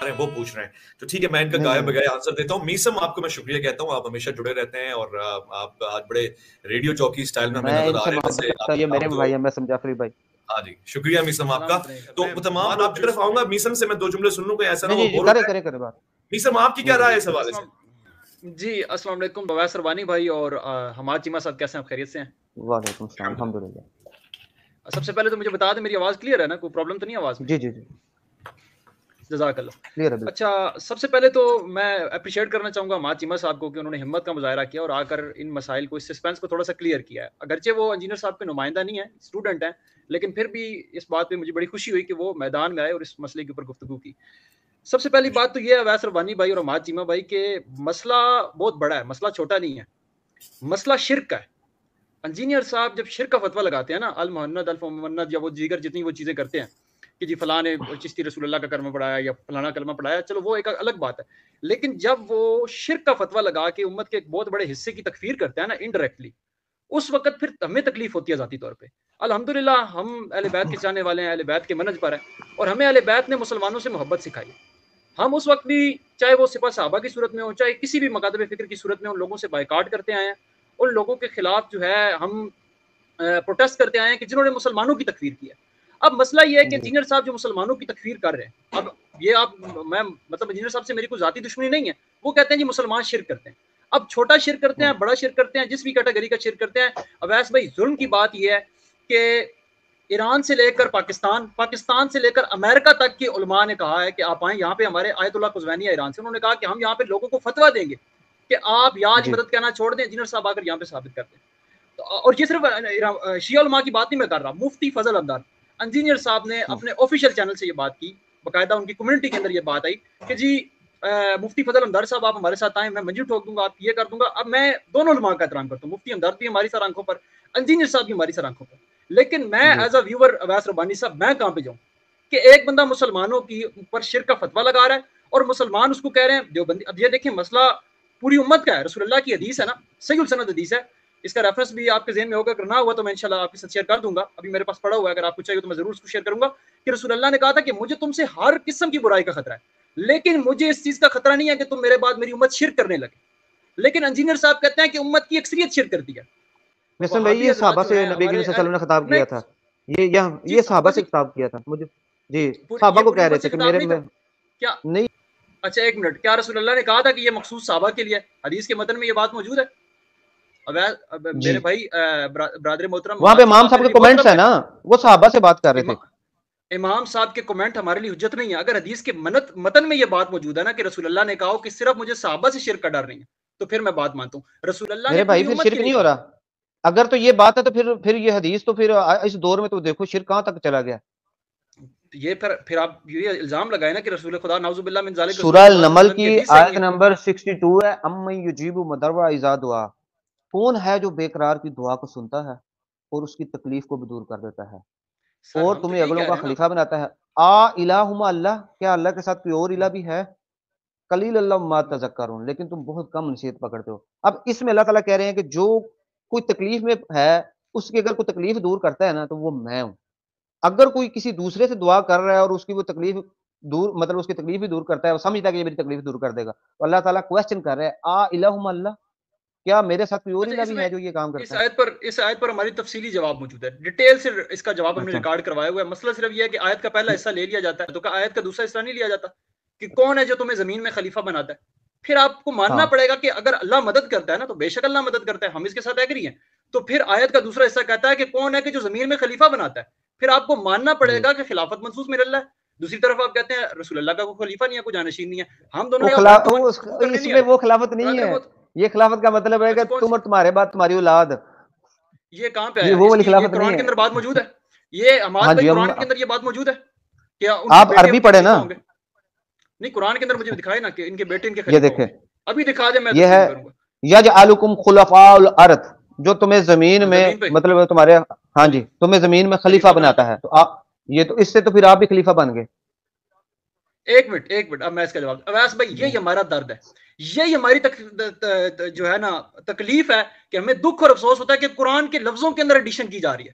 रहे हैं वो पूछ रहे हैं, तो ठीक है मैं इनका गाये बगाए आंसर देता हूँ। मीसम आपको मैं शुक्रिया कहता हूँ, आप हमेशा जुड़े रहते हैं और आप आज बड़े रेडियो चौकी स्टाइल में हमें नजर आ रहे हैं। ये मेरे भाई हैं, मैं जाफरी भाई। हाँ जी, शुक्रिया मीसम आपका। तो तमाम लोग की तरफ आऊंगा, मीसम से मैं दो जुमले सुन लूं, कोई ऐसा ना हो। करे बात। मीसम आपकी क्या राय है इस हवाले से? जी अस्सलाम वालेकुम बवैस रबानी भाई और हमाद चीमा साहब, कैसे हैं आप? खैरियत से हैं? वालेकुम सलाम, अल्हम्दुलिल्लाह। सबसे पहले तो मुझे बता दें मेरी आवाज़ क्लियर है ना, कोई प्रॉब्लम तो नहीं आवाज़ में? जी जी जी जज़ाकल्लाह क्लियर है। अच्छा, सबसे पहले तो मैं अप्रिशिएट करना चाहूँगा हमाद चीमा साहब को कि उन्होंने हिम्मत का मुजाहरा किया और आकर इन मसाइल को, इस सस्पेंस को थोड़ा सा क्लियर किया है। अगरचे वो इंजीनियर साहब के नुमाइंदा नहीं है, स्टूडेंट हैं, लेकिन फिर भी इस बात पे मुझे बड़ी खुशी हुई कि वो मैदान में आए और इस मसले के ऊपर गुफ्तगू की। सबसे पहली बात तो ये है वैस रबानी भाई और हमाद चीमा भाई के मसला बहुत बड़ा है, मसला छोटा नहीं है, मसला शिर्क का है। इंजीनियर साहब जब शिर्क का फतवा लगाते हैं ना, अल मुहन्नद अल मुहन्नद या वो दीगर जितनी वो चीज़ें करते हैं कि जी फलां ने चिश्ती रसूलुल्लाह का कलमा पढ़ाया या फलाना कलमा पढ़ाया, चलो वो एक अलग बात है। लेकिन जब वो शिर्क का फतवा लगा के उम्मत के एक बहुत बड़े हिस्से की तकफीर करते हैं ना इनडायरेक्टली, उस वक्त फिर हमें तकलीफ होती है ज़ाती तौर पे। अल्हम्दुलिल्लाह हम अहले बैत के चाहने वाले हैं, अहले बैत के मनहज पर हैं और हमें अहले बैत ने मुसलमानों से मोहब्बत सिखाई। हम उस वक्त भी, चाहे वो सिपा साहबा की सूरत में हो, चाहे किसी भी मकादब फ़िक्र की सूरत में, उन लोगों से बायकाट करते आए हैं, उन लोगों के खिलाफ जो है हम प्रोटेस्ट करते आए हैं कि जिन्होंने मुसलमानों की तकफीर की है। अब मसला ये है कि इंजीनियर साहब जो मुसलमानों की तकफीर कर रहे हैं, अब ये आप मैं मतलब इंजीनियर साहब से मेरी कोई जाती दुश्मनी नहीं है, वो कहते हैं जी मुसलमान शिर्क करते हैं। अब छोटा शिर्क करते हैं, बड़ा शिर्क करते हैं, जिस भी कैटेगरी का शिर्क करते हैं। अवैस भाई, जुल्म की बात यह है कि ईरान से लेकर पाकिस्तान, पाकिस्तान से लेकर अमेरिका तक के उलमा ने कहा है कि आप आए यहाँ पे। हमारे आयतुल्लाह कुज़वैनी ईरान से, उन्होंने कहा कि हम यहाँ पे लोगों को फतवा देंगे कि आप याज मदद कहना छोड़ दें, इंजीनियर साहब आकर यहाँ पे साबित करते हैं। तो और ये सिर्फ शिया उलमा की बात नहीं मैं कर रहा, मुफ्ती फजल अब्दाल इंजीनियर साहब ने अपने ऑफिशियल चैनल से ये बात की, बाकायदा उनकी कम्युनिटी के अंदर ये बात आई कि जी मुफ्ती फजल हमदर्द साहब आप हमारे साथ आए, मैं मंजूर ठोक दूंगा, आप ये कर दूंगा। अब मैं दोनों उलमा का एहतराम करता हूँ, मुफ्ती हमदर्द भी हमारी सर आंखों पर, इंजीनियर साहब भी हमारी सर आंखों पर, लेकिन मैं as a viewer Awais Rabbani sahab, मैं कहाँ पे जाऊँ कि एक बंदा मुसलमानों की ऊपर शिर्क का फतवा लगा रहा है और मुसलमान उसको कह रहे हैं देवबंदी। अब ये देखिए मसला पूरी उम्मत का है, रसूलुल्लाह की हदीस है ना, सहीहुल सनद हदीस है, इसका रेफरेंस भी आपके ज़हन में होगा, अगर ना हुआ तो मैं इंशाल्लाह आपके साथ शेयर कर दूंगा, अभी मेरे पास पड़ा हुआ है, अगर आपको चाहिए तो मैं जरूर उसको शेयर करूंगा कि रसूलुल्लाह ने कहा था कि मुझे तुमसे हर किस्म की बुराई का खतरा है, लेकिन मुझे इस चीज का खतरा नहीं है कि तुम मेरे बाद मेरी उम्मत शिर्क करने लगे। लेकिन इंजीनियर साहब कहते हैं कि उम्मत की अक्सरियत शिर्क करती है। निसन भाई, ये सहाबा से नबी करीम सल्लल्लाहु अलैहि वसल्लम ने खिताब किया था, ये सहाबा से खिताब किया था मुझे जी, सहाबा को कह रहे थे कि मेरे में क्या नहीं। अच्छा एक मिनट, क्या रसूलुल्लाह ने कहा था कि ये मखसूस सहाबा के लिए? हदीस के मतन में ये बात मौजूद है। अब मेरे भाई ब्रादर मोहतरम, वहां पे इमाम साहब के कमेंट्स है ना, वो सहाबा से बात कर रहे थे। इमाम साहब के कमेंट हमारे लिए हुज्जत नहीं है। अगर हदीस के मतन में ये बात मौजूद है ना कि रसूलुल्लाह ने कहा कि सिर्फ मुझे सहाबा से शिर्क का डर नहीं है, तो फिर मैं बात मानता हूँ। रसूलुल्लाह ने भाई फिर शिर्क नहीं हो रहा। अगर तो ये बात है तो फिर ये हदीस तो फिर इस दौर में तो देखो शिर्क कहां तक चला गया। ये फिर आप ये इल्जाम लगाए ना कि रसूल खुदा नाउजुबिल्लाह मिन ज़ालिक। सूरह अल-नमल की आयत नंबर 62 है, अम्मा युजीबु मदरवा इज़ा दुआ, कौन है जो बेकरार की दुआ को सुनता है और उसकी तकलीफ को भी दूर कर देता है और तुम्हें अगलों का खलीफा बनाता है। आ इलाहुमा अल्लाह, क्या अल्लाह के साथ कोई और इला भी है? कलील अल्लाह मा तज़क्करून, लेकिन तुम बहुत कम नसीहत पकड़ते हो। अब इसमें अल्लाह ताला कह रहे हैं कि जो कोई तकलीफ में है उसकी अगर कोई तकलीफ दूर करता है ना तो वो मैं हूं। अगर कोई किसी दूसरे से दुआ कर रहा है और उसकी वो तकलीफ दूर, मतलब उसकी तकलीफ भी दूर करता है, वो समझता है कि ये मेरी तकलीफ दूर कर देगा, तो अल्लाह ताला क्वेश्चन कर रहा है, आ इलाहुम अल्लाह, क्या मेरे साथ कोई और इला भी है जो ये काम करता है? इस आयत पर हमारी तफसीली जवाब मौजूद है, डिटेल से इसका जवाब हमने रिकॉर्ड करवाया हुआ है। मसला सिर्फ ये है कि आयत का पहला हिस्सा ले लिया जाता है तो क्या आयत का दूसरा हिस्सा नहीं लिया जाता कि कौन है जो तुम्हें जमीन में खलीफा बनाता है? फिर आपको मानना पड़ेगा कि अगर अल्लाह मदद करता है ना तो बेशक अल्लाह मदद करता है, हम इसके साथ एग्री हैं। तो फिर आयत का दूसरा हिस्सा कहता है कि कौन है कि जो जमीन में खलीफा बनाता है, फिर आपको मानना पड़ेगा कि खिलाफत मंसूस मिन अल्लाह। दूसरी तरफ आप कहते हैं रसूलुल्लाह का कोई खलीफा नहीं है, कोई जानशीन नहीं है। हम दोनों इसमें वो खिलाफत नहीं है। ये खिलाफत का मतलब है कि तुम और तुम्हारे बाद तुम्हारी औलाद। ये कहां पे है? वो वाली खिलाफत कुरान के अंदर बात मौजूद है। ये हमारे भाई कुरान के अंदर ये बात मौजूद है क्या? आप अरबी पढ़े ना? नहीं, कुरान के अंदर मुझे दिखाए ना कि इनके बेटे इनके खलीफा। ये देखें, अभी दिखा दे, मैं ये है यजअलुकुम खुलफाउल अर्द, जो तुम्हें जमीन में मतलब तुम्हारे, हाँ जी, तुम्हें जमीन में खलीफा बनाता है। तो आप ये तो इससे तो फिर आप भी खलीफा बन गए। एक मिनट, अब मैं इसका जवाब, अवैस भाई यही हमारा दर्द है, यही हमारी जो है ना तकलीफ है कि हमें दुख और अफसोस होता है कि कुरान के लफ्जों के अंदर एडिशन की जा रही है।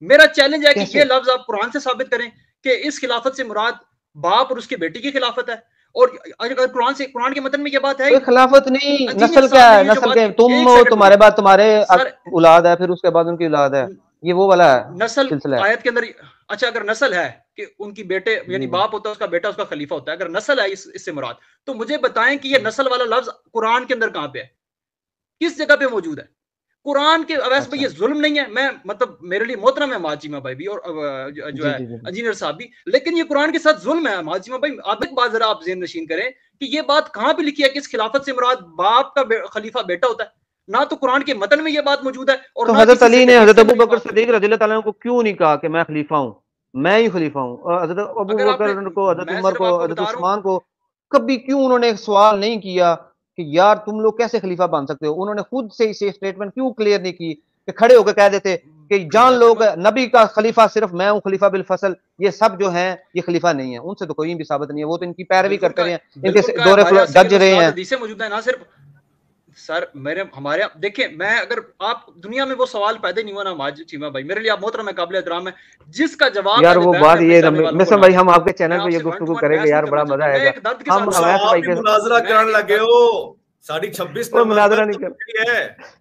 मेरा चैलेंज है कि ये लफ्ज आप कुरान से साबित करें कि इस खिलाफत से मुराद बाप और उसके बेटी की खिलाफत है, और अगर कुरान के मतन में ये बात है, खिलाफत नहीं, नस्ल क्या है, नस्ल क्या है, तुम हो, तुम्हारे बाद तुम्हारे औलाद है, फिर उसके बाद उनकी औलाद है, ये वो वाला है नस्ल आयत के अंदर। अच्छा, अगर नस्ल है कि उनकी बेटे यानी बाप होता है, उसका बेटा उसका खलीफा होता है, अगर नस्ल है इससे मुराद, तो मुझे बताएं कि ये नस्ल वाला लफ्ज कुरान के अंदर कहां पे है, किस जगह पे मौजूद है कुरान के? अवैस भाई, ये जुल्म नहीं है, मैं मतलब मेरे लिए मोहतरम है माजीमा भाई भी और जो है इंजीनियर साहब भी, लेकिन ये कुरान के साथ जुल्म है माजीमा भाई। आप एक बात जरा आप ज़हन नशीन करें कि ये बात कहां पे लिखी है कि इस खिलाफत से मुराद बाप का खलीफा बेटा होता है? ना तो कुरान के मतन में ये बात मौजूद है, और तो हजरत अली ने हजरत अबू बकर सिद्दीक रज़ियल्लाहु ताला को क्यों नहीं कहा कि मैं खलीफा हूं, मैं ही खलीफा हूं? और हजरत अबू बकर को, हजरत उमर को, हजरत उस्मान को कभी क्यों उन्होंने सवाल नहीं किया कि यार तुम लोग कैसे खलीफा बन सकते हो? उन्होंने खुद से इसे स्टेटमेंट क्यों क्लियर नहीं की कि खड़े होकर कह देते कि जान लोग नबी का खलीफा सिर्फ मैं हूं, खलीफा बिल फसल, ये सब जो हैं ये खलीफा नहीं है, उनसे तो कोई भी साबित नहीं है, वो तो इनकी पैरवी करते रहे हैं, इनके दौरे जज रहे हैं। हदीसें मौजूद है ना सिर्फ सर, मेरे हमारे देखिए, मैं अगर आप दुनिया में वो सवाल पैदा नहीं हुआ ना माजिद चीमा भाई, मेरे लिए आप मोहतरम है, काबिल एहतराम है, जिसका जवाब यार वो बात ये मिस्टर भाई, हम आपके चैनल पे ये गुफ्तगू करेंगे यार, बड़ा मजा आएगा। हम अवैस भाई के मुनाजरा करने लगे हो, 26 मुनाजरा नहीं कर,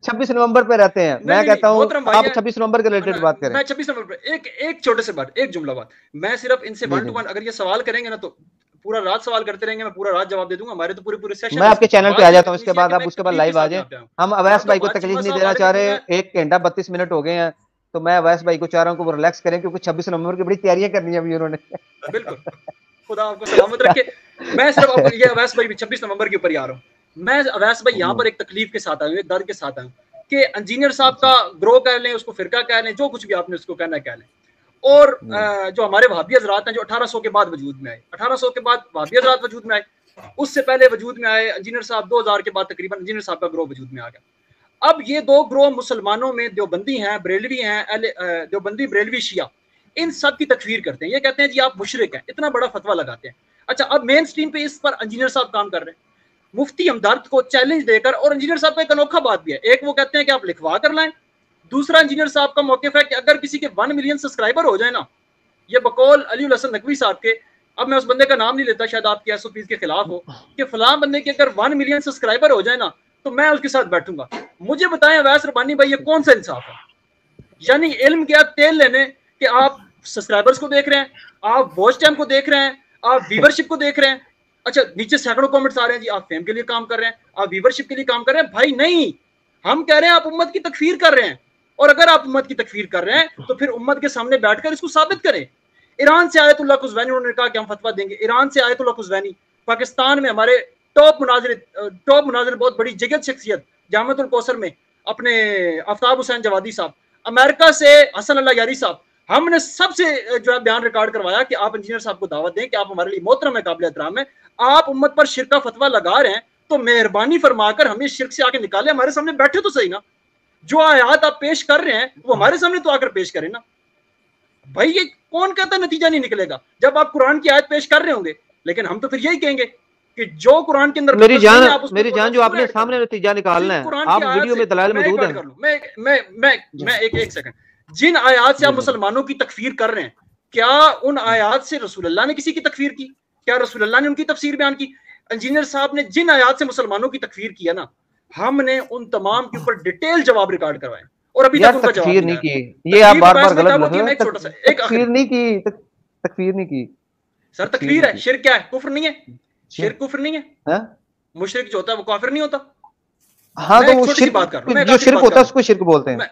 26 नवंबर पे रहते हैं, मैं कहता हूँ आप 26 नवंबर के रिलेटेड बात करें। मैं 26 नवंबर पे एक छोटे से बात, एक जुमला बात, मैं सिर्फ इनसे 1 to 1 अगर ये सवाल करेंगे ना तो पूरा रात सवाल करते रहेंगे, मैं पूरा रात जवाब दे दूंगा, हमारे तो पूरे सेशन। मैं आपके चैनल पे आ जाता हूँ, इसके बाद आप उसके बाद लाइव आ जाए। हम अवैस भाई को तकलीफ नहीं देना चाह रहे, 1 घंटा 32 मिनट हो गए हैं, तो मैं अवैस भाई को चाह रहा हूँ कि वो रिलैक्स करें, क्योंकि 26 नवंबर की बड़ी तैयारियां करनी है अभी उन्होंने। बिल्कुल, खुदा आपको सलामत रखे। मैं सिर्फ आपको ये अवैस भाई 26 नवंबर के ऊपर ही आ रहा हूँ। मैं अवैस भाई यहाँ पर एक तकलीफ के साथ आया हूँ, एक दर्द के साथ आया हूँ कि इंजीनियर साहब का ग्रो कह लें, उसको फिरका कह लें, जो कुछ भी आपने उसको कहना कह लें, और जो हमारे वहाबी हजरात हैं जो 1800 के बाद वजूद में आए, 1800 के बाद वहाबी हजरात वजूद में आए, उससे पहले वजूद में आए इंजीनियर साहब, 2000 के बाद तकरीबन इंजीनियर साहब का ग्रोह वजूद में आ गया। अब ये दो ग्रोह मुसलमानों में देवबंदी हैं, बरेलवी हैं, देवबंदी बरेलवी शिया, इन सब की तकफीर करते हैं। ये कहते हैं जी आप मुशरिक हैं, इतना बड़ा फतवा लगाते हैं। अच्छा, अब मेन स्ट्रीम पे इस पर इंजीनियर साहब काम कर रहे हैं, मुफ्ती हमदर्द को चैलेंज देकर, और इंजीनियर साहब का एक अनोखा बात भी है, एक वो कहते हैं कि आप लिखवा कर लाएं, दूसरा इंजीनियर साहब का मौक़िफ़ है कि अगर किसी के 1 मिलियन सब्सक्राइबर हो जाए ना, ये बकौल अली उल हसन नकवी साहब के, अब मैं उस बंदे का नाम नहीं लेता, शायद आपके एसओपीज़ के खिलाफ हो, कि फलां बंदे के अगर 1 मिलियन सब्सक्राइबर हो जाए ना तो मैं उसके साथ बैठूंगा। मुझे बताएं अवैस रब्बानी भाई, ये कौन सा इंसाफ है? यानी इल्म क्या तेल लेने कि आप सब्सक्राइबर्स को देख रहे हैं, आप वॉच टाइम को देख रहे हैं, आप व्यूवरशिप को देख रहे हैं, अच्छा नीचे सैकड़ों कमेंट्स आ रहे हैं जी आप फेम के लिए काम कर रहे हैं, आप व्यूवरशिप के लिए काम कर रहे हैं। भाई नहीं, हम कह रहे हैं आप उम्मत की तकफीर कर रहे हैं, और अगर आप उम्मत की तकफीर कर रहे हैं तो फिर उम्मत के सामने बैठकर इसको साबित करें। ईरान से आयतुल्लाह कुज़वैनी उन्होंने कहा कि हम फतवा देंगे, ईरान से आयतुल्लाह कुज़वैनी, पाकिस्तान में हमारे टॉप मुनाजिर बहुत बड़ी जगत शख्सियत जामिअतुल कौसर में अपने आफ्ताब हुसैन जवादी साहब, अमेरिका से हसन अल्लाह यारी साहब, हमने सबसे जो है बयान रिकॉर्ड करवाया कि आप इंजीनियर साहब को दावत दें कि आप हमारे लिए मोहतरम है, काबिल एहतराम है, आप उम्मत पर शिरक का फतवा लगा रहे हैं तो मेहरबानी फरमाकर हमें शिरक से आके निकाले, हमारे सामने बैठे तो सही ना, जो आयात आप पेश कर रहे हैं वो हमारे सामने तो आकर पेश करें ना। भाई ये कौन कहता नतीजा नहीं निकलेगा जब आप कुरान की आयत पेश कर रहे होंगे, लेकिन हम तो फिर यही कहेंगे कि जो कुरान के अंदर मेरी जान जो आपने सामने नतीजा निकालना है, आप वीडियो में दलाल मौजूद हैं। मैं एक सेकंड, जिन आयात से आप मुसलमानों की तकफीर कर रहे हैं, क्या उन आयात से रसूलुल्लाह ने किसी की तकफीर की? क्या रसूलुल्लाह ने उनकी तफसीर बयान की? इंजीनियर साहब ने जिन आयात से मुसलमानों की तकफीर किया ना, हमने उन तमाम के ऊपर डिटेल जवाब रिकॉर्ड करवाए और अभी तक उनका जवाब नहीं की। ये आप बार-बार गलत बोल रहे हैं। तकफीर नहीं की, तकफीर नहीं की सर। तकफीर है, शिर्क क्या है? कुफ्र नहीं है? शिर्क कुफ्र नहीं है? मुशरिक जो होता है वो काफिर नहीं होता? हाँ, तो वो शिर्क बात कर रहा हूं, जो शिर्क होता है उसको शिर्क बोलते हैं।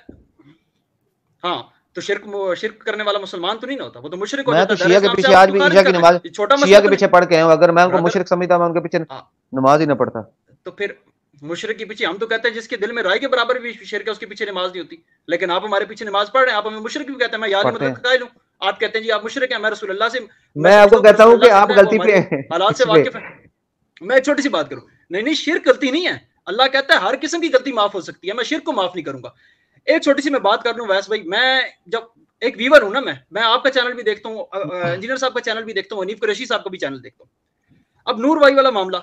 हाँ, तो शिर्क करने वाला मुसलमान तो नहीं होता, वो तो मुशरिक हो जाता है। मैं तो शिया के पीछे आज भी ईशा की नमाज शिया के पीछे पढ़ के आया हूं, अगर मैं उनको मुशरिक समझता, मैं उनके पीछे नमाज ही ना पढ़ता। तो फिर मुशरिक के पीछे हम तो कहते हैं जिसके दिल में राय के बराबर भी शिर्क है उसके पीछे नमाज नहीं होती, लेकिन आप हमारे पीछे नमाज पढ़ रहे हैं, आप हमें मुशरिक भी कहते हैं। मैं याद मतलब कायल हूं, आप कहते हैं जी आप मुशरिक हैं, मैं रसूलुल्लाह से, मैं आपको कहता हूं कि आप गलती पे हालात से वाकिफ हैं। मैं एक छोटी सी बात करूं, नहीं शिर्क गलती नहीं है, अल्लाह कहता है हर किस्म की गलती माफ हो सकती है, मैं शिर्क को माफ नहीं करूंगा। एक छोटी सी मैं बात कर लूं वैस भाई, मैं जब एक व्यूअर हूं ना, मैं आपका चैनल भी देखता हूँ, इंजीनियर साहब का चैनल भी देखता हूँ, हनीफ कुरैशी साहब का भी चैनल देखता हूँ। अब नूर भाई वाला मामला,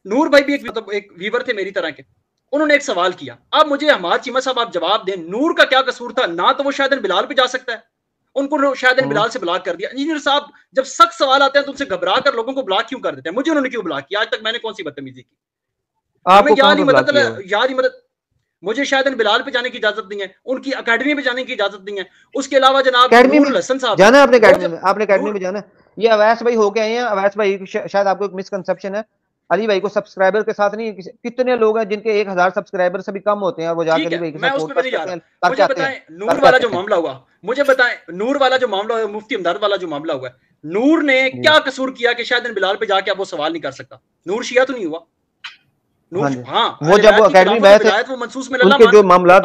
नूर भाई भी एक व्यूअर थे मेरी तरह के, उन्होंने एक सवाल किया। अब मुझे हमाद चीमा साहब आप जवाब दें, नूर का क्या कसूर था? ना तो वो शायद बिलाल पे जा सकता है, उनको शायद बिलाल से ब्लॉक कर दिया। इंजीनियर साहब जब सख्त सवाल आते हैं तो उनसे घबरा कर लोगों को ब्लॉक क्यों कर देते हैं? मुझे उन्होंने क्यों ब्लॉक किया? आज तक मैंने कौन सी बदतमीजी की? हमें याद ही मदद मुझे शायद बिलाल पे जाने की इजाजत नहीं है, उनकी अकेडमी पे जाने की इजाजत नहीं है। उसके अलावा जनाब नूरुल हसन साहब जाना है अपने अकेडमी में, आपने अकेडमी में जाना है। ये अवैस भाई होके आए हैं। अवैस भाई शायद आपको एक मिसकंसेप्शन है, अली भाई को सब्सक्राइबर के साथ नहीं, कितने लोग हैं जिनके 1000 सब्सक्राइबर से भी कम होते हैं और वो जाके अली भाई के साथ पॉडकास्ट करते हैं। मुझे बताएं नूर वाला जो मामला हुआ, मुझे बताएं नूर वाला जो मामला हुआ, मुफ्ती हमदर्द वाला जो मामला हुआ, नूर ने क्या कसूर किया कि शायद बिलाल पे जाके अब वो सवाल नहीं कर सकता? नूर शिया तो नहीं हुआ। हाँ, वो जब अकेडमी में थे वो मनसूस में उनके जो मामला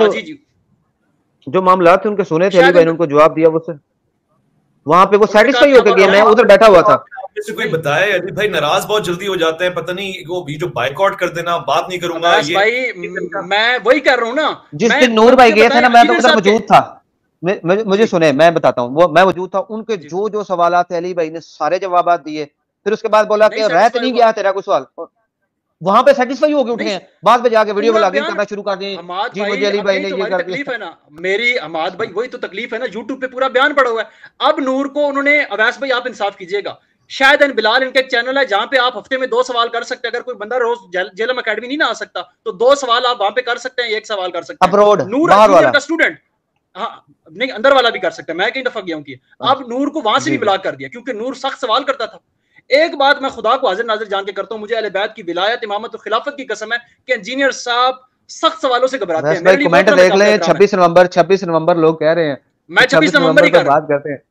थे उनके सुने थे, अली भाई ने उनको जवाब दिया, वो वहां पे वो सेटिस्फाई होकर गया। मैं उधर बैठा हुआ था। जैसे कोई बताए अली भाई नाराज बहुत जल्दी हो जाते हैं, पता नहीं वो जो बाइकआउट कर देना, बात नहीं करूंगा ये भाई, मैं वही कर रहा हूँ ना। जिस दिन नूर भाई गए थे ना, मैं तो उधर मौजूद था। मुझे सुने, मैं बताता हूँ, वो मैं मौजूद था। उनके जो सवाल थे अली भाई ने सारे जवाब दिए। फिर उसके बाद बोला कि रह तो नहीं गया तेरा कोई सवाल, वहां पे सेटिस्फाई हो गए उठ गए। बाद में जाके वीडियो ब्लॉगिंग करना शुरू कर दी। जी मुझे अली भाई ने ये कर दिया। है ना मेरी हमाद भाई, वही तो तकलीफ है ना, यूट्यूब पे पूरा बयान पड़ा हुआ है। अब नूर को उन्होंने, अवैस भाई आप इंसाफ कीजिएगा, शायद एंड बिलाल इनका एक चैनल है जहां पे आप हफ्ते में 2 सवाल कर सकते हैं। अगर कोई बंदा रोज जेलम अकेडमी नहीं ना आ सकता तो 2 सवाल आप वहां पे कर सकते हैं, 1 सवाल कर सकते हैं। नूर का स्टूडेंट, हाँ नहीं अंदर वाला भी कर सकता है। मैं कई दफा गया हूं कि अब नूर को वहां से भी ब्लॉक कर दिया क्योंकि नूर सख्त सवाल करता था। एक बात मैं खुदा को हाजिर नाजिर जान के करता हूं, मुझे अहले बैत की विलायत, इमामत और खिलाफत की कसम है कि इंजीनियर साहब सख्त सवालों से घबराते हैं। मेरे कमेंट देख लें, 26 नवंबर लोग कह रहे हैं। मैं 26 नवंबर की बात करते हैं,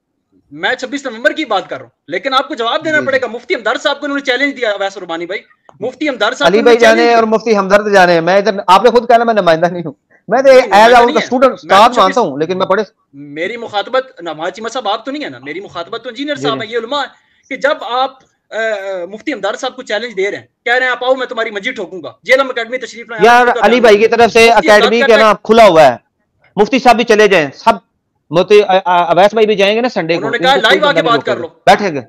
मैं 26 नवंबर की बात कर रहा हूं, लेकिन आपको जवाब देना पड़ेगा। मुफ्ती हमदर्द साहब को उन्होंने चैलेंज दिया, अवैस रुबानी भाई, मुफ्ती हमदर्द साहब, अली भाई जाने और मुफ्ती हमदर्द जाने। मैं इधर, आपने खुद कहना मैं नुमाइंदा नहीं हूं, मैं तो एज अ स्टूडेंट उस्ताद मानता हूं, लेकिन मैं बड़े मेरी मुखातबत नमाची मसाब आप तो नहीं है ना, मेरी मुखातबत तो इंजीनियर साहब है। ये उलमा है कि जब आप मुफ्ती हमदर्द साहब को चैलेंज दे रहे हैं, कह रहे हैं आप आओ मैं तुम्हारी मस्जिद ठोकूंगा, जेलम अकेडमी तशरीफ लाएं, यार अली भाई की तरफ से अकेडमी के ना खुला हुआ है, मुफ्ती साहब भी चले जाएं, सब मुफ्ती अवैस भाई भी जाएंगे ना संडे को, उन्होंने कहा लाइव आके बात कर लो, बैठेंगे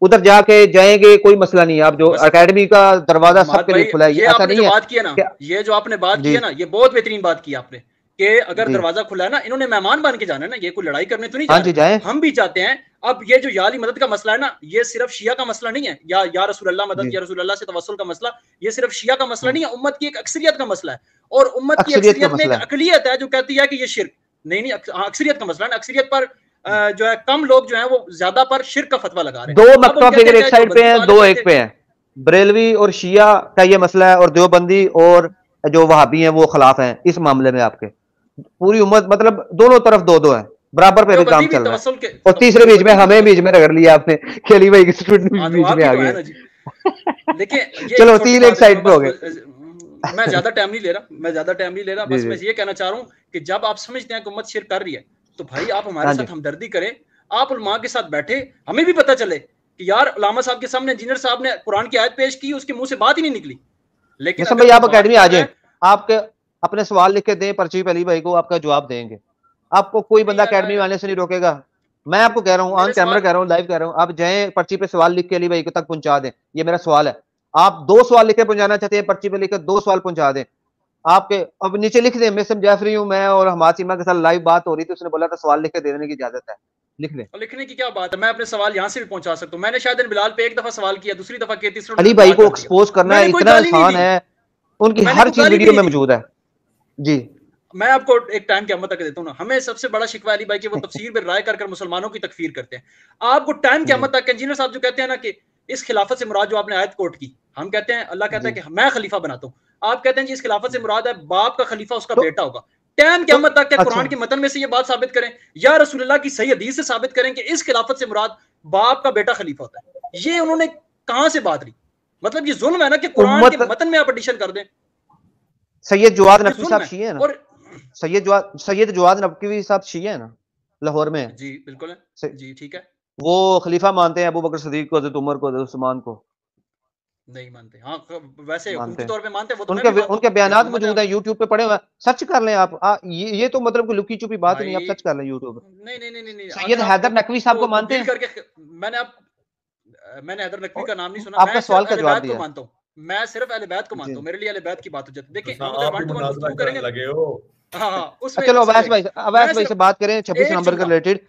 उधर जाके जाएंगे, कोई मसला नहीं है। आप जो अकेडमी का दरवाजा सबके लिए खुला है। ये ऐसा नहीं है बात की है ना, ये जो आपने बात की है ना, ये बहुत बेहतरीन बात की आपने कि अगर दरवाजा खुला है ना, इन्होंने मेहमान बन के जाना है ना, ये कोई लड़ाई करने तो नहीं जाए, हम भी चाहते हैं। अब ये जो याली मदद का मसला है ना, ये सिर्फ शिया का मसला नहीं है, या रसूल अल्लाह मदद, या रसूल अल्लाह से तवस्सुल का मसला, ये सिर्फ शिया का मसला नहीं है, उम्मत की एक अक्सरियत का मसला है। और उम्मत की अक्सरियत में एक अकलियत है जो कहती है कि ये शिर्क नहीं, अक्सरियत का मसला है। अक्सरियत पर जो है कम लोग जो है वो ज्यादा पर शिर्क का फतवा लगा रहे हैं। 2 मकतबा फिगर एक साइड पे है, 2 एक पे है। बरेलवी और शिया का ये मसला है, और देवबंदी और जो वहाबी हैं वो खिलाफ हैं इस मामले में। आपके पूरी उम्मत, मतलब दोनों तरफ 2-2 है, बराबर पे काम चल रहा है। और तीसरे बीच में हमें बीच में रगड़ लिया आपने, खेली भाई की स्टूडेंट बीच में आ गए। देखिए चलो 3 एक साइड पे हो गए। मैं ज्यादा टाइम नहीं ले रहा, बस मैं ये कहना चाह रहा हूँ कि जब आप समझते हैं कि उम्मत शिर्क कर रही है तो भाई आप हमारे साथ हमदर्दी करें, आप उलमा के साथ बैठे, हमें भी पता चले कि यार उलामा साहब के सामने इंजीनियर साहब ने कुरान की आयत पेश की, उसके मुंह से बात ही नहीं निकली। लेकिन भाई आप अकेडमी आ जाए, आपके अपने सवाल लिख के दें पर्ची पे, अली भाई को आपका जवाब देंगे। आपको कोई बंदा अकेडमी आने से नहीं रोकेगा। मैं आपको कह रहा हूँ, ऑन कैमरा कह रहा हूँ, लाइव कह रहा हूँ, आप जाएं पर्ची पे सवाल लिख के अली भाई को तक पहुंचा दें। ये मेरा सवाल है, आप 2 सवाल लिख के पहुंचाना चाहते हैं, पर्ची पे लिख के 2 सवाल पहुंचा दें। आपके अब नीचे लिख दें, मिस जैफरी हूं मैं, और हमासीमा के साथ लाइव बात हो रही थी, उसने बोला था सवाल लिख के देने की इजाजत है, लिख लें। लिखने की क्या बात है, मैं अपने सवाल यहाँ से भी पहुंचा सकता हूँ। मैंने शायद बिलाल पे 1 दफा सवाल किया, दूसरी दफा किया, तीसरी अली भाई को एक्सपोज करना इतना आसान है, उनकी हर चीज वीडियो में मौजूद है जी। मैं आपको एक टाइम क़यामत तक देता हूँ ना, हमें सबसे बड़ा शिकवा अली भाई कि वो तफसीर में राय कर मुसलमानों की तकफीर करते हैं। आपको टाइम क़यामत तक इंजीनियर साहब जो कहते हैं ना कि इस खिलाफत से मुराद जो आपने आयत कोट की, हम कहते हैं अल्लाह कहता है कि मैं खलीफा बनाता हूँ, आप कहते हैं जी इस खिलाफत से मुराद है बाप का खलीफा उसका बेटा होगा। टाइम क़यामत तक के कुरान के मतन में से ये बात साबित करें या रसूलुल्लाह की सही हदीस से साबित करें कि इस खिलाफत से मुराद बाप का बेटा खलीफा होता है। ये उन्होंने कहां से बात ली? मतलब ये जुल्म है ना कि कुरान के मतन में आप एडिशन कर दें। सैयद जवाद नकवी साहब शिया है ना, और सैयद जवाद नकवी साहब शिया है ना, लाहौर में। जी बिल्कुल है जी, ठीक है। वो खलीफा मानते हैं अबू बकर सिद्दीक को, हज़रत उमर को, हज़रत उस्मान को नहीं मानते। हाँ वैसे हुकूकी तौर पे मानते हैं, वो तो उनके बयानात मौजूद हैं YouTube पे, पड़े हुए, सर्च कर लें आप। ये तो मतलब कोई लुकी छुपी बात नहीं, आप सर्च कर लें YouTube पे। नहीं सैयद हैदर नकवी साहब को मानते हैं? मैंने हैदर नकवी का नाम नहीं सुना। आपका सवाल का जवाब दिया। मानता हूँ, मैं सिर्फ अहले बैत को मानता हूँ, मेरे लिए अहले बैत की बात हो जाती है। देखिए चलो अवैस भाई से बात करें 26 नवंबर के रिलेटेड।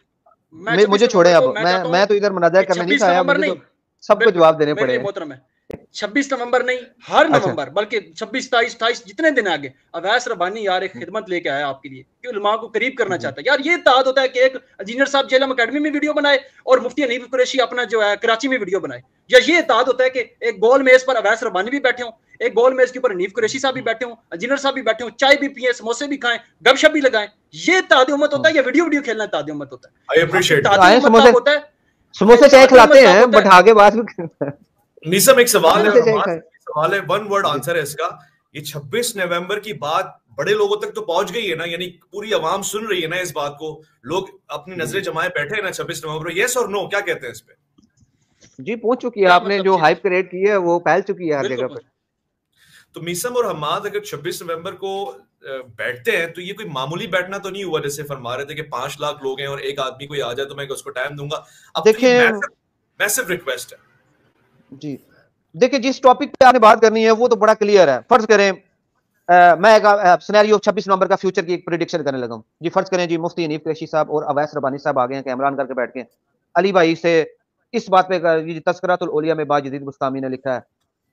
मुझे छोड़े अब, मैं तो इधर मुनाजा करने नहीं आया, मुझे तो सबको जवाब देने पड़े। 26 नवंबर नहीं, हर नवंबर, बल्कि 26, 27, 28 जितने दिन आगे अवैस रब्बानी यार एक खिदमत लेके आया आपके लिए कि उलमा को करीब करना चाहता है। यार ये इत्तेहाद होता है कि एक इंजीनियर साहब जेलम अकेडमी में वीडियो बनाए और मुफ्ती हनीफ कुरैशी अपना जो है कराची में वीडियो बनाए, या ये इत्तेहाद होता है कि एक गोल मेज पर अवैस रब्बानी भी बैठे हों, एक गोल मेज के ऊपर हनीफ कुरैशी साहब भी बैठे हों, इंजीनियर साहब भी बैठे हों, चाय भी पिए, समोसे भी खाएं, गपशप भी लगाएं, ये इत्तेहाद उम्मत होता है या वीडियो खेलना इत्तेहाद उम्मत होता है? I appreciate. समोसे चाय खिलाते हैं बट आगे बात मीसम एक सवाल है, वन वर्ड आंसर है इसका। ये 26 नवंबर की बात बड़े लोगों तक तो पहुंच गई है ना, यानी पूरी आवाम सुन रही है ना इस बात को, लोग अपनी नजरें जमाए बैठे हैं ना 26 नवंबर। यस और नो, क्या कहते हैं इस पे? जी पहुंच चुकी है, आपने जो हाइप क्रिएट की है वो फैल चुकी है हर जगह पे। तो मीसम और हमाद अगर 26 नवंबर को बैठते हैं तो ये कोई मामूली बैठना तो नहीं हुआ, जैसे फरमा रहे थे कि 5 लाख लोग हैं और एक आदमी कोई आ जाए तो मैं उसको टाइम दूंगा। अब देखिए मैसिव रिक्वेस्ट है जी। देखिए जिस टॉपिक पे आपने बात करनी है वो तो बड़ा क्लियर है। फर्ज करें मैं एक सिनेरियो 26 नवंबर का फ्यूचर की एक प्रेडिक्शन करने लगा हूं जी। फर्ज करें जी मुफ्ती हनीफ कुरैशी साहब और अवैस रब्बानी साहब आ गए हैं, कैमरा ऑन करके बैठ के अली भाई से इस बात पे तज़किरातुल औलिया में बाजिद बुस्तामी ने लिखा है,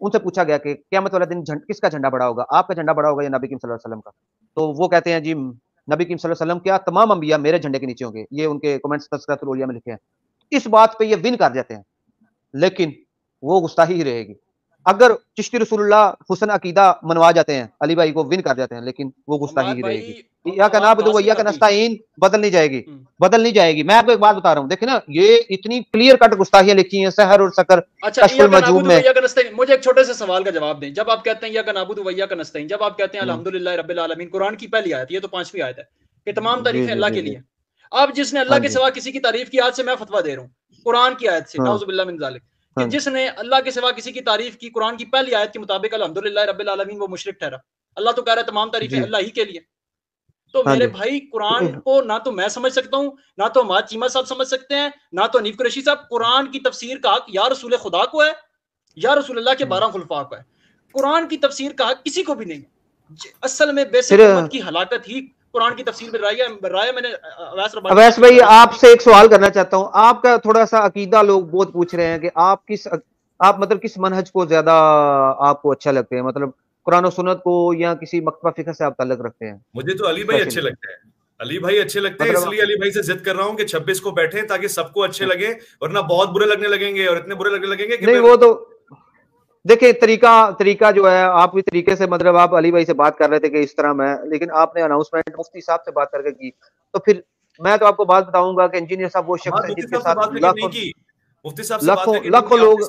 उनसे पूछा गया कि क़यामत वाले दिन किसका झंडा बड़ा होगा, आपका झंडा बड़ा होगा या नबी करीम सल्लल्लाहु अलैहि वसल्लम का? तो वो कहते हैं जी नबी करीम सल्लल्लाहु अलैहि वसल्लम क्या तमाम अंबिया मेरे झंडे के नीचे होंगे। ये उनके कमेंट्स तज़किरातुल औलिया में लिखे हैं। इस बात पे ये विन कर जाते हैं, लेकिन वो गुस्ताही ही रहेगी। अगर चिश्ती रसूलुल्लाह हुस्न अकीदा मनवा जाते हैं, अली भाई को विन कर जाते हैं, लेकिन वो गुस्ताही ही रहेगी। या का नाबुदु व इय्याका नस्तईन बदल नहीं जाएगी, बदल नहीं जाएगी। मैं आपको एक बात बता रहा हूँ, देखिए ना ये इतनी क्लियर कट गुस्ताहियां लिखी हैं सहर और सकर कश्फुल मजूब में। मुझे एक छोटे से सवाल का जवाब दें। जब आप कहते हैं इय्याका नाबुदु व इय्याका नस्तईन, जब आप कहते हैं अल्हम्दुलिल्लाह रब्बिल आलमीन, कुरान की पहली आयत, ये तो 5वीं आयत है कि तमाम तारीफें अल्लाह के लिए। अब जिसने अल्लाह के सिवा किसी की तारीफ की, आज से मैं फतवा दे रहा हूँ कुरान की आयत से, नाउज़ुबिल्लाह मिन ज़ालिक, कि जिसने अल्लाह के सिवा किसी की तारीफ की कुरान की पहली आयत के मुताबिक अल्हम्दुलिल्लाह रब्बिल आलमीन, वो मुशरिक ठहरा। अल्लाह तो कह रहा है तमाम तारीफें अल्लाह ही के लिए। तो मेरे भाई कुरान को ना तो मैं समझ सकता हूँ, ना तो हमाद चीमा साहब समझ सकते हैं, ना तो हनीफ कुरैशी साहब। कुरान की तफसीर का हक या रसूल खुदा को है या रसूलुल्लाह के 12 खुलफा को है। कुरान की तफसीर का हक किसी को भी नहीं। असल में बेसिक उम्मत की हलाकत ही कुरान की तफसीर में राय मैंने अवैस भाई आपसे एक सवाल करना चाहता हूँ। आपका थोड़ा सा अकीदा लोग बहुत पूछ रहे हैं कि आप मतलब किस मनहज को ज्यादा आपको अच्छा लगते हैं, मतलब कुरान और सुन्नत को या किसी मकतबा फिक्र से आप ताल्लुक रखते हैं? मुझे तो अली भाई अच्छे लगते हैं, अली भाई अच्छे लगते हैं, इसलिए अली भाई से जिद कर रहा हूँ कि 26 को बैठे ताकि सबको अच्छे लगे, वरना बहुत बुरे लगने लगेंगे और इतने बुरे लगने लगेंगे कि नहीं। वो तो देखिए तरीका जो है, आप इस तरीके से मतलब आप अली भाई से बात कर रहे थे कि इस तरह मैं, लेकिन आपने अनाउंसमेंट मुफ्ती साहब से बात करके की, तो फिर मैं तो आपको बात बताऊंगा कि इंजीनियर साहब वो शख्स है जिसके साथ मुफ्ती साहब से लाखों लोग।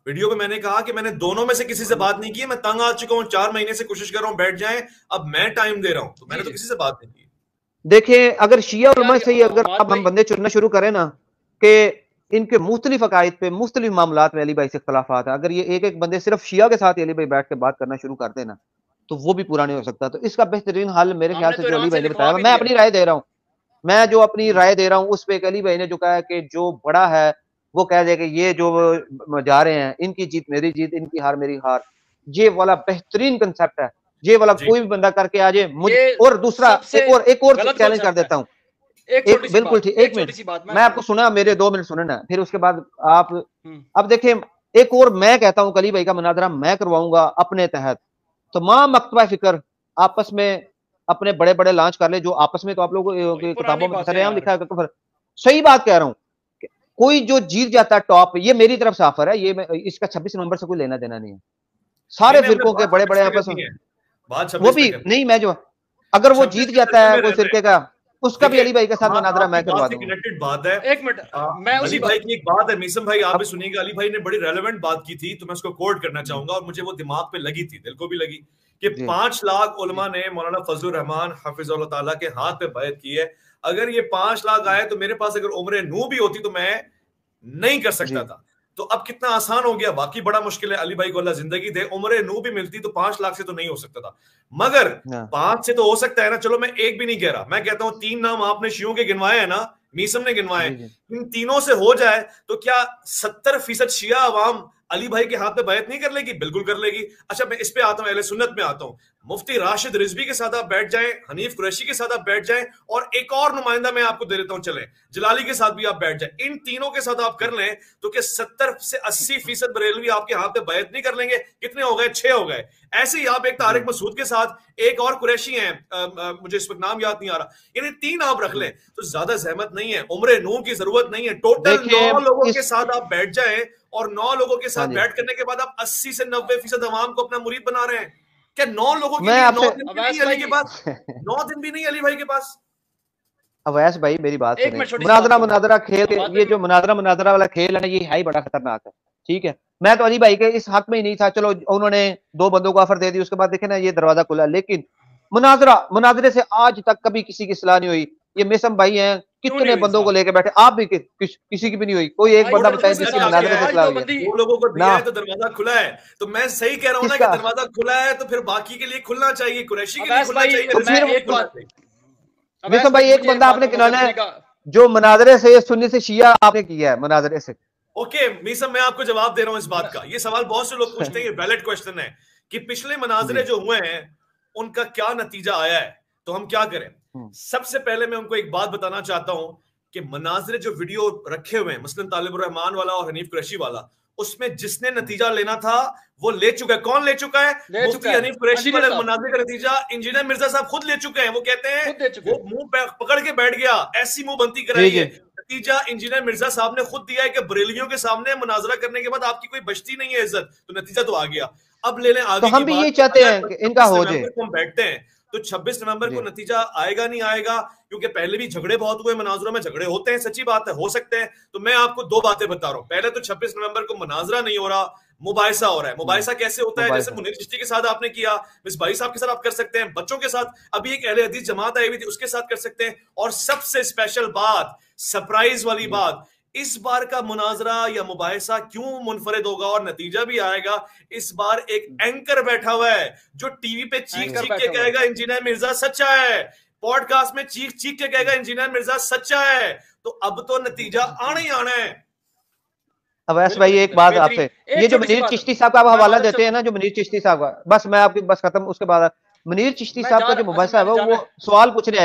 वीडियो में मैंने कहा कि मैंने दोनों में से किसी से बात नहीं की, मैं तंग आ चुका हूं, 4 महीने से कोशिश कर रहा हूं बैठ जाएं, अब मैं टाइम दे रहा हूं, तो मैंने तो किसी से बात नहीं की। देखिए अगर शिया उलमा से ही अगर हम बंदे चुनना शुरू करें ना कि इनके मुख्तलिफ अकायद पे मुख्तलिफ मामलात में अली भाई से इख्तलाफात है, अगर ये एक बंदे सिर्फ शिया के साथ अली भाई बैठ के बात करना शुरू कर देना तो वो भी पूरा नहीं हो सकता। तो इसका बेहतरीन हल मेरे ख्याल से जो अली भाई ने बताया, मैं अपनी राय दे रहा हूँ, मैं जो अपनी राय दे रहा हूँ उस पर अली भाई ने जो कहा है कि जो बड़ा है वो कह दे कि ये जो जा रहे हैं इनकी जीत मेरी जीत, इनकी हार मेरी हार, ये वाला बेहतरीन कंसेप्ट है। ये वाला कोई भी बंदा करके आ जाए मुझे। और दूसरा एक और चैलेंज कर देता हूँ, बिल्कुल ठीक, 1 मिनट मैं आपको सुना, मेरे 2 मिनट सुने ना, फिर उसके बाद आप अब देखें। एक और मैं कहता हूं अली भाई का मुनाजरा मैं करवाऊंगा अपने तहत, तमाम मकतबा फिक्र आपस में अपने बड़े बड़े लॉन्च कर ले, जो आपस में तो आप लोगों की किताबों में सरेआम लिखा है। तो सही बात कह रहा हूं, कोई जो जीत जाता है टॉप, ये मेरी तरफ से ऑफर है, ये इसका 26 नवंबर से कोई लेना देना नहीं है। सारे फिरकों के बड़े बड़े आपस में वो भी नहीं, मैं जो अगर वो जीत जाता है कोई फिरके का, उसका भी अली भाई के साथ मुनाजरा मैं करवा दूंगा। कनेक्टेड बात है। 1 मिनट मैं उसी भाई की एक बात है, मीसम भाई आप भी सुनिएगा, अली भाई ने बड़ी रेलेवेंट बात की थी तो मैं उसको कोट करना चाहूंगा और मुझे वो दिमाग पे लगी थी, दिल को भी लगी, कि 5 लाख उलमा ने मौलाना फजलुर रहमान हाफिज़हुल्लाह ताला के हाथ पे बैत की है। अगर ये 5 लाख आए तो मेरे पास अगर उम्र नू भी होती तो मैं नहीं कर सकता था। तो अब कितना आसान हो गया, बाकी बड़ा मुश्किल है। अली भाई को अल्लाह जिंदगी दे, उम्र नू भी मिलती तो 5 लाख से तो नहीं हो सकता था, मगर 5 से तो हो सकता है ना। चलो मैं एक भी नहीं कह रहा, मैं कहता हूं 3 नाम आपने शियों के गिनवाए हैं ना, मीसम ने गिनवाए, इन तीनों से हो जाए तो क्या 70% शिया अवाम अली भाई के हाथ में बैत नहीं कर लेगी? बिल्कुल कर लेगी। अच्छा मैं इस पे आता हूं, अहले सुन्नत में आता हूं। मुफ्ती राशिद रिजवी के साथ आप बैठ जाएं, हनीफ कुरैशी के साथ आप बैठ जाएं, और एक और नुमाइंदा मैं आपको दे देता हूं, चलें जलाली के साथ भी आप बैठ जाएं। इन तीनों के साथ आप कर लें तो क्या 70 से 80% बरेलवी आपके हाथ में बैत नहीं कर लेंगे? कितने हो गए? 6 हो गए। ऐसे ही आप एक तारिक मसूद के साथ एक और कुरैशी हैं, मुझे इस वक्त नाम याद नहीं आ रहा, यानी 3 आप रख लें तो ज्यादा जहमत नहीं है, उम्र नूह की जरूरत नहीं है। टोटल 9 लोगों के साथ आप बैठ जाएं, और 9 लोगों के साथ बैठ करने के बाद आप 80 से 90% अवाम को अपना मुरीद बना रहे हैं। क्या 9 लोगों के लिए 9 दिन भी नहीं अली के पास? 9 दिन भी नहीं अली भाई के पास? अवैस भाई मेरी बात सुनिए, मुनादरा खेल, ये जो मुनादरा वाला खेल है ना, ये है ही बड़ा खतरनाक है। ठीक है, मैं तो अली भाई के इस हक में ही नहीं था, चलो उन्होंने 2 बंदों को ऑफर दे दी, उसके बाद देखे ना ये दरवाजा खुला। लेकिन मुनादरे से आज तक कभी किसी की सलाह नहीं हुई। ये मिसम भाई हैं, कितने बंदों को लेके बैठे, आप भी किसी की भी नहीं हुई। कोई एक बंदा बताए जिसकी मुनादरे से सलाह हुई? 2 लोगों को दिया है तो दरवाजा खुला है। तो मैं सही कह रहा हूं ना कि दरवाजा खुला है, तो फिर बाकी के लिए खुलना चाहिए, कुरैशी के लिए खुलना चाहिए। मिसम भाई एक बंदा आपने गिनाना है जो मुनादरे से सुन्नी से शिया आपने किया है, मुनादरे से। ओके मीसम, मैं आपको जवाब दे रहा हूं इस बात का। ये सवाल बहुत से लोग पूछते हैं, ये वैलिड क्वेश्चन है कि पिछले मुनाजरे जो हुए हैं उनका क्या नतीजा आया है, तो हम क्या करें। सबसे पहले मैं उनको एक बात बताना चाहता हूं कि मुनाजरे जो वीडियो रखे हुए हैं, मसलन तालिबुर रहमान वाला और हनीफ कुरैशी वाला, उसमें जिसने नतीजा लेना था वो ले चुका है। कौन ले चुका है? मुफ्ती हनीफ कुरैशी वाले मुनाजरे का नतीजा इंजीनियर मिर्जा साहब खुद ले चुके हैं। वो कहते हैं वो मुंह पकड़ के बैठ गया, ऐसी मुंह बनती कराई है। नतीजा इंजीनियर मिर्जा साहब ने खुद दिया है कि बरेलियों के सामने मुनाजरा करने के बाद आपकी कोई बचती नहीं है इज्जत, तो नतीजा तो आ गया। अब ले लें आगे, तो हम भी ये चाहते हैं कि इनका हो जाए। हम बैठते हैं तो 26 नवंबर को नतीजा आएगा नहीं आएगा, क्योंकि पहले भी झगड़े बहुत हुए, मुनाजरों में झगड़े होते हैं, सच्ची बात है, हो सकते हैं। तो मैं आपको 2 बातें बता रहा हूं। पहले तो 26 नवंबर को मुनाजरा नहीं हो रहा, मुबाहिसा हो रहा है। मुबाहिसा कैसे होता है? जैसे मुनीर चिश्ती के साथ आपने किया, मिसबाही साहब के साथ आप कर सकते हैं, बच्चों के साथ, अभी एक अहले हदीस जमात आई हुई थी उसके साथ कर सकते हैं। और सबसे स्पेशल बात, सरप्राइज वाली बात, इस बार का मुनाजरा या मुबाहिसा क्यों मुनफरिद होगा और नतीजा भी आएगा, इस बार एक एंकर बैठा हुआ है जो टीवी पे चीख चीख के कहेगा इंजीनियर मिर्जा सच्चा है, पॉडकास्ट में चीख चीख के कहेगा इंजीनियर मिर्जा सच्चा है। तो अब तो नतीजा आना ही आना है। अवैस भाई एक बात आपसे, ये जो मुनीर चिश्ती साहब का आप हवाला देते हैं ना, जो मुनीर चिश्ती साहब का, बस मैं आपकी बस खत्म, उसके बाद मुनीर चिश्ती साहब का जो मुबाहिसा है वो सवाल पूछने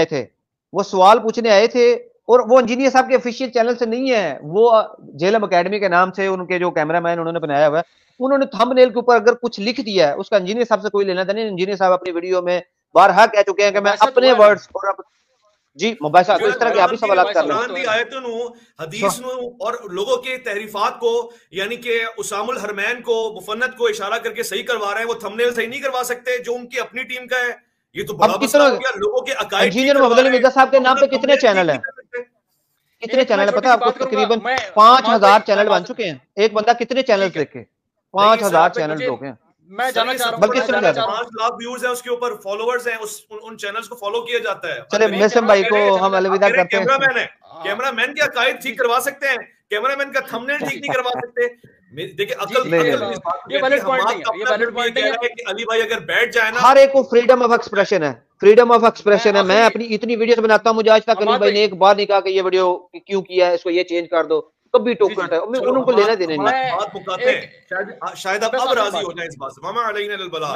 आए थे, और वो इंजीनियर साहब के ऑफिशियल चैनल से नहीं है, वो जेलम एकेडमी के नाम से उनके जो कैमरामैन उन्होंने बनाया हुआ है, उन्होंने थंबनेल के ऊपर अगर कुछ लिख दिया है उसका इंजीनियर साहब से कोई लेना देना नहीं। इंजीनियर साहब अपनी वीडियो में बारहा कह चुके हैं कि मैं अपने वर्ड्स और जी मुबाहिसा, तो इस तरह के आप भी सवाल कर रहे हैं आयतों हदीस और लोगों के तहरीफात को, यानी कि उसामुल हरमैन को, मुफन्नत को इशारा करके सही करवा रहे हैं। वो थंबनेल सही नहीं करवा सकते जो उनकी अपनी टीम का है। ये तो बड़ा मसला हो गया। लोगों के अकायद, इंजीनियर मोहम्मद अली मिर्जा साहब के नाम पे कितने चैनल है, कितने चैनल है पता है आपको? तकरीबन 5000 चैनल बन चुके हैं। एक बंदा कितने चैनल देखे? 5000 चैनल हो गए। मैं जानना चाह रहा हूं, बल्कि 5 लाख व्यूज हैं उसके ऊपर, फॉलोअर्स हैं, उन चैनल्स को फॉलो किया जाता है। चले मिसम भाई को हम अलविदा करते हैं। कैमरामैन है, कैमरामैन के अकायद ठीक करवा सकते हैं, कैमरामैन का थंबनेल ठीक नहीं करवा सकते। देखिए अकल, ये वैलिड पॉइंट है कि अली भाई अगर बैठ जाए ना, हर एक को फ्रीडम ऑफ एक्सप्रेशन है, फ्रीडम ऑफ एक्सप्रेशन है। मैं अपनी इतनी वीडियोस बनाता हूं, मुझे आज तक अली भाई ने एक बार नहीं कहा कि ये वीडियो क्यों किया है, इसको ये चेंज कर दो, कभी टोकता है। मैं उनको लेना देने नहीं। बात मुकाते हैं, शायद अब राजी हो जाए इस बात से। मामा अलैना अल बला,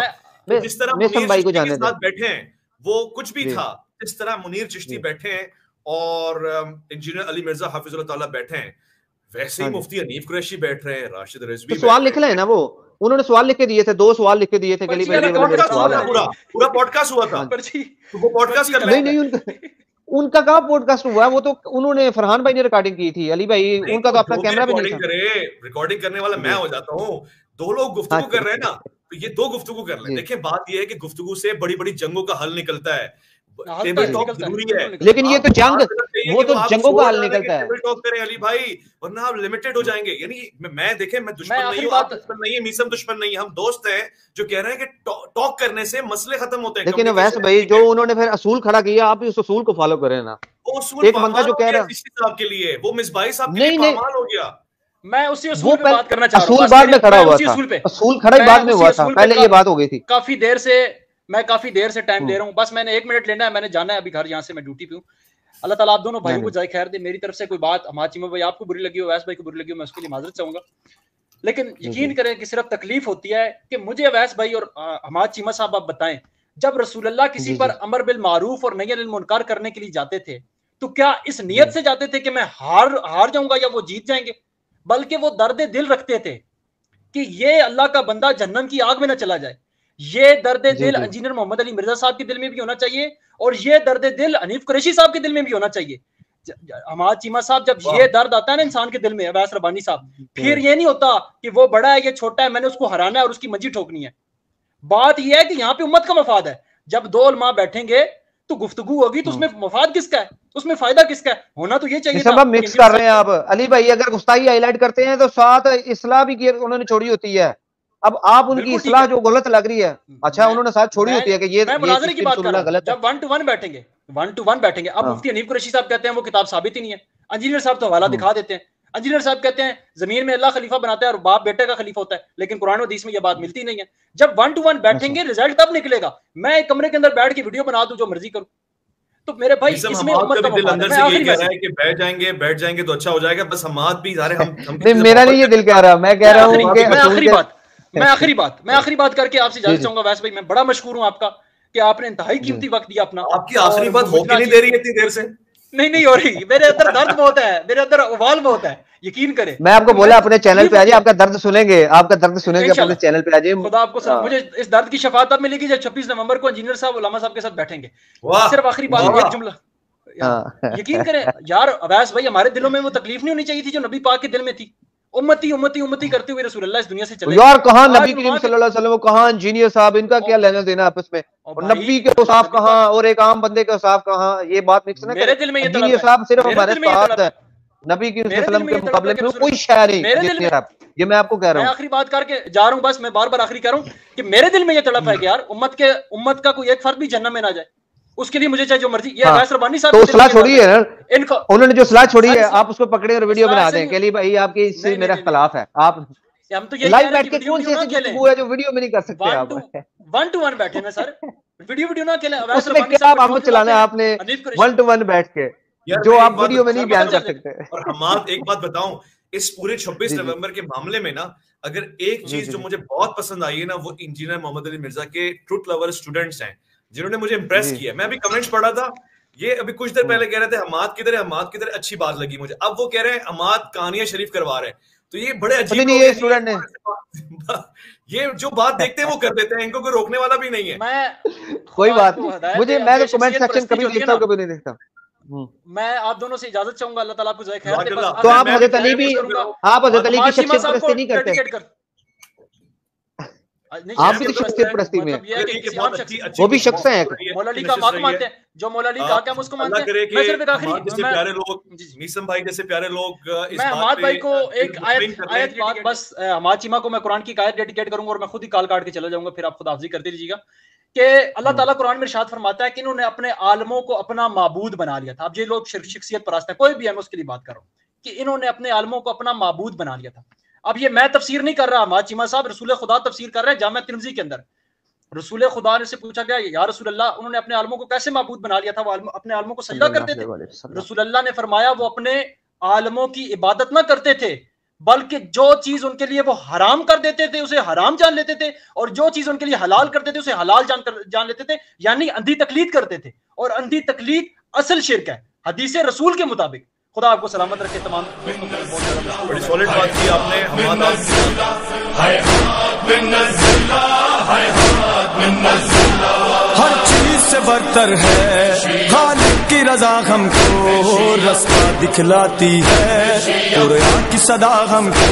जिस तरह मुनीर भाई को चिश्ती के साथ बैठे हैं वो कुछ भी था, जिस तरह मुनीर चिश्ती बैठे हैं और इंजीनियर अली मिर्जा हाफिजुल्लाह ताला बैठे हैं, वैसे ही मुफ्ती हनीफ कुरैशी बैठ रहे हैं, राशिद रिजवी। सवाल लिख ले ना, वो उन्होंने सवाल लिख के दिए थे, 2 सवाल लिख के दिए थे। पूरा पॉडकास्ट हुआ था, वो पॉडकास्ट कर नहीं, उनका कहाँ पॉडकास्ट हुआ? वो तो उन्होंने फरहान भाई ने रिकॉर्डिंग की थी। अली भाई उनका तो अपना कैमरा भी नहीं था। रिकॉर्डिंग करने वाला मैं हो जाता हूँ, 2 लोग गुफ्तगू कर रहे हैं ना, तो ये 2 गुफ्तगू कर ले। देखिए बात ये है कि गुफ्तगू से बड़ी बड़ी जंगों का हल निकलता है, टेबल टॉक जरूरी है। लेकिन ये तो जंग, वो तो जंगों का हल निकलता है। टेबल टॉक करें अली भाई, वरना आप लिमिटेड हो जाएंगे। यानी मैं देखें, मैं दुश्मन नहीं हूं, आप दुश्मन नहीं है, मीसम दुश्मन नहीं है, हम दोस्त हैं जो कह रहे हैं कि टॉक करने से मसले खत्म होते हैं। लेकिन वैसे भाई जो उन्होंने फिर असूल खड़ा किया, आप भी उस असूल को फॉलो करें ना। एक बंदा जो कह रहा है साहब के लिए, वो मिसबाही साहब के लिए पामाल हो गया। मैं उसी असूल पे बात करना चाह रहा हूं। असूल बाद में खड़ा हुआ था, असूल खड़ा ही बाद में हुआ था, पहले ये बात हो गई थी। काफी देर से टाइम दे रहा हूँ, बस मैंने 1 मिनट लेना है, मैंने जाना है अभी घर, यहाँ से मैं ड्यूटी पे हूँ। अल्लाह ताला आप दोनों भाइयों को जाए खैर दे। मेरी तरफ से कोई बात हमारी भाई आपको बुरी लगी हो, वैस भाई को बुरी लगी हो, मैं उसके लिए माजरत चाहूंगा। लेकिन यकीन करें कि सिर्फ तकलीफ होती है कि मुझे अवैस भाई और हमाद चीमा साहब आप बताएं, जब रसूलुल्लाह किसी पर अमर बिल मारूफ और नही अनिल मुनकर करने के लिए जाते थे तो क्या इस नियत से जाते थे कि मैं हार जाऊंगा या वो जीत जाएंगे, बल्कि वो दर्द दिल रखते थे कि ये अल्लाह का बंदा जहन्नम की आग में ना चला जाए। ये दर्द दिल इंजीनियर मोहम्मद अली मिर्जा साहब के दिल में भी होना चाहिए और ये दर्द दिल हनीफ कुरैशी साहब के दिल में भी होना चाहिए। हमाद चीमा साहब, जब ये दर्द आता है ना इंसान के दिल में, अवैस रब्बानी साहब, फिर ये नहीं होता कि वो बड़ा है ये छोटा है, मैंने उसको हराना है और उसकी मंजी ठोकनी है। बात यह है कि यहाँ पे उम्मत का मफाद है। जब दो उलमा बैठेंगे तो गुफ्तगू होगी, तो उसमें मफाद किसका है, उसमें फायदा किसका है, होना तो ये चाहिए। सब मिक्स कर रहे हैं आप अली भाई, अगर गुस्ताखी हाईलाइट करते हैं तो साथ इस्लाह भी उन्होंने छोड़ी होती है। अब आप उनकी इस्लाह जो गलत लग रही है, अच्छा उन्होंने साथ छोड़ी होती है कि ये मुनाज़रे की बात कर रहा हूं। जब 1 to 1 बैठेंगे, अब मुफ्ती हनीफ कुरैशी साहब कहते हैं वो किताब साबित ही नहीं है, इंजीनियर साहब तो हवाला दिखा देते हैं, इंजीनियर साहब कहते हैं जमीन में अल्लाह खलीफा बनाता है और बाप बेटे का खलीफा होता है, लेकिन कुरान और हदीस में यह बात मिलती नहीं है। जब 1 to 1 बैठेंगे रिजल्ट तब निकलेगा। मैं एक कमरे के अंदर बैठ के वीडियो बना दूं जो मर्जी करूं, तो मेरे भाई इसमें उम्मत का दिल अंदर से यही कह रहा है कि बैठ जाएंगे तो अच्छा हो जाएगा। बस हमाद भी जा रहे हम नहीं, मेरा नहीं ये दिल कह रहा, मैं कह रहा हूं कि मैं आखिरी बात करके आपसे इजाजत चाहूंगा वैसे भाई, मैं बड़ा मशहूर हूं आपका कि आपने इंतहाई कीमती वक्त दिया अपना। आपकी आखिरी बात हो के नहीं दे रही है इतनी देर से। नहीं हो रही, मेरे अंदर दर्द बहुत है, मेरे अंदर उबाल बहुत है, यकीन करें। मैं आपको बोला अपने चैनल पे आ जाइए, आपका दर्द सुनेंगे अपने चैनल पे आ जाइए। खुदा आपको मुझे इस दर्द की शफात तब मिलेगी जब 26 नवंबर को इंजीनियर साहब उलमा साहब के साथ बैठेंगे। सिर्फ आखिरी बात एक जुमला, यकीन करें यार अवैस भाई, हमारे दिलों में वो तकलीफ नहीं होनी चाहिए थी जो नबी पाक के दिल में थी। उम्मती करते हुए रसूलुल्लाह इस दुनिया से चले यार। कहां नबी करीम सल्लल्लाहु अलैहि वसल्लम, कहां इंजीनियर साहब, इनका क्या लेना देना आपस में, और नबी के औसाफ कहां और एक आम बंदे के औसाफ कहां, ये बात मिक्स ना करें। इंजीनियर साहब सिर्फ हमारे साथ है, नबी की वसल्लम के मुकाबले में कोई शय नहीं। ये मैं आपको कह रहा हूं, आखिरी बात करके जा रहा हूं, बस मैं बार-बार आखिरी कह रहा हूं कि मेरे दिल में ये तड़प है कि यार उम्मत का कोई एक फर्द भी जन्नत में ना जाए, उसके लिए मुझे चाहे जो मर्जी। ये अवैस रब्बानी साहब तो सलाह छोड़ी है ना, उन्होंने जो सलाह छोड़ी है आप उसको पकड़े और वीडियो बना दें कि अली भाई आपकी इससे मेरा इख्तिलाफ है। आप हम तो ये लाइव बैठ के कौन सी ऐसी गुफ्तगू है जो वीडियो में नहीं कर सकते आप? 1 to 1 बैठे ना सर, वीडियो ना खेलें। अवैस रब्बानी साहब आपको चलाना है आपने 1 to 1 बैठ के, जो आप वीडियो में नहीं बयान कर सकते। और हमाद एक बात बताऊं, इस पूरे 26 नवंबर के मामले में ना, अगर एक चीज जो मुझे बहुत पसंद आई है ना, वो इंजीनियर मोहम्मद अली मिर्जा के ट्रुथ लवर स्टूडेंट्स हैं जिन्होंने मुझे इंप्रेस किया। मैं अभी कमेंट्स पढ़ा था, ये अभी कुछ देर पहले कह रहे थे हमाद किधर, अच्छी बात लगी मुझे। अब वो कह रहे हैं हमाद कहानियां शरीफ करवा रहे हैं, तो ये बड़े अजीब ये स्टूडेंट ने ये जो बात देखते हैं वो कर देते हैं, इनको कोई रोकने वाला भी नहीं है। कोई बात मुझे, मैं तो कमेंट सेक्शन कभी देखता हूं कभी नहीं देखता। मैं आप दोनों से इजाजत चाहूंगा, अल्लाह ताला आपको ज़ाय खैर दे। तो आप हज़रत अली भी, आप हज़रत अली की शख्सियत परस्ती नहीं करते, आप भी शख्सियत परस्ती में वो भी शख्स हैं, मौला अली का हक मानते हैं, जो मौला अली का क्या उसको मानते हैं। मैं सिर्फ एक आखिरी प्यारे लोग, मीसम भाई जैसे प्यारे लोग, मैं हमाद भाई को एक आयत बात, बस हमाद चीमा को मैं कुरान की आयत डेडिकेट करूंगा और मैं खुद ही काल काट के चला जाऊंगा, फिर आप खुद हाफिज़ी करते रहिएगा कि अल्लाह ताला कुरान में इरशाद फरमाता है कि इन्होंने अपने आलमों को अपना माबूद बना लिया था। अब ये लोग शख्सियत परस्त है, कोई भी है, मैं उसके लिए बात कर रहा हूँ कि इन्होंने अपने आलमों को अपना माबूद बना लिया था। अब ये मैं तफसीर नहीं कर रहा, हमाद चीमा साहब रसूल खुदा तफसीर कर रहे हैं जामिया तिर्मिज़ी के अंदर। रसूल खुदा ने से पूछा गया या रसूल अल्लाह, उन्होंने अपने आलमों को कैसे माबूद बना लिया था, वो अपने आलमों को सजदा करते थे। रसूल अल्लाह ने फरमाया वो अपने आलमों की इबादत ना करते थे, बल्कि जो चीज उनके लिए वो हराम कर देते थे उसे हराम जान लेते थे, और जो चीज उनके लिए हलाल करते थे उसे हलाल जान लेते थे, यानी अंधी तकलीद करते थे। और अंधी तकलीद असल शिर्क है हदीस रसूल के मुताबिक। खुदा आपको सलामत रखे। तमाम बड़ी सॉलिड बात की आपने। हर चीज से बरतर है खालिक की रजा, हमको रास्ता दिखलाती है कुरान की सदा हमको